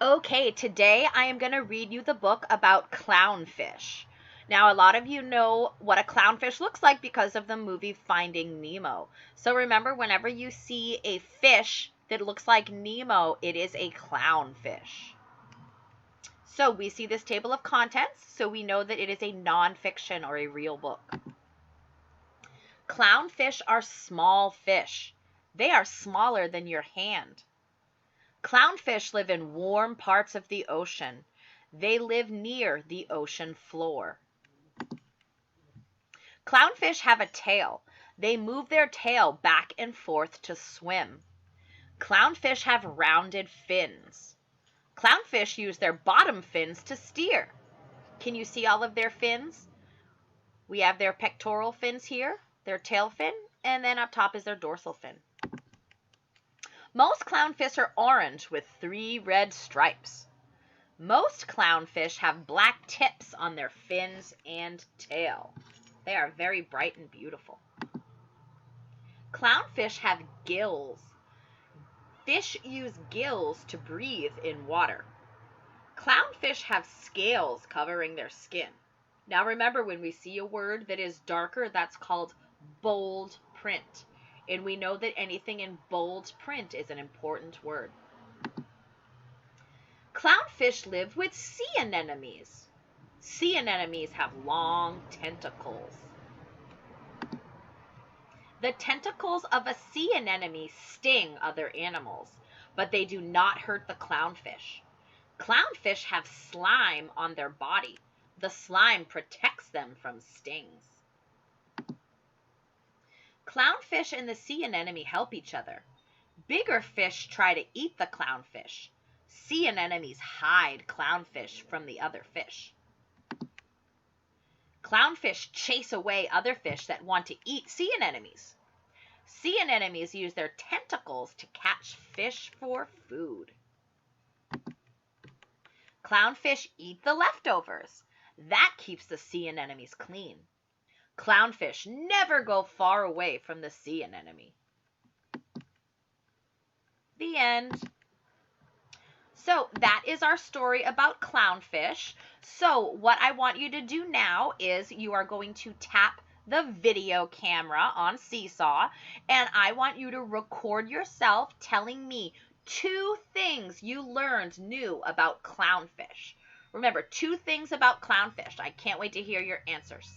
Okay, today I am going to read you the book about clownfish. Now, a lot of you know what a clownfish looks like because of the movie Finding Nemo. So remember, whenever you see a fish that looks like Nemo, it is a clownfish. So we see this table of contents, so we know that it is a nonfiction or a real book. Clownfish are small fish. They are smaller than your hand. Clownfish live in warm parts of the ocean. They live near the ocean floor. Clownfish have a tail. They move their tail back and forth to swim. Clownfish have rounded fins. Clownfish use their bottom fins to steer. Can you see all of their fins? We have their pectoral fins here, their tail fin, and then up top is their dorsal fin. Most clownfish are orange with 3 red stripes. Most clownfish have black tips on their fins and tail. They are very bright and beautiful. Clownfish have gills. Fish use gills to breathe in water. Clownfish have scales covering their skin. Now remember, when we see a word that is darker, that's called bold print. And we know that anything in bold print is an important word. Clownfish live with sea anemones. Sea anemones have long tentacles. The tentacles of a sea anemone sting other animals, but they do not hurt the clownfish. Clownfish have slime on their body. The slime protects them from stings. Clownfish and the sea anemone help each other. Bigger fish try to eat the clownfish. Sea anemones hide clownfish from the other fish. Clownfish chase away other fish that want to eat sea anemones. Sea anemones use their tentacles to catch fish for food. Clownfish eat the leftovers. That keeps the sea anemones clean. Clownfish never go far away from the sea anemone. The end. So that is our story about clownfish. So what I want you to do now is you are going to tap the video camera on Seesaw, and I want you to record yourself telling me 2 things you learned new about clownfish. Remember, 2 things about clownfish. I can't wait to hear your answers.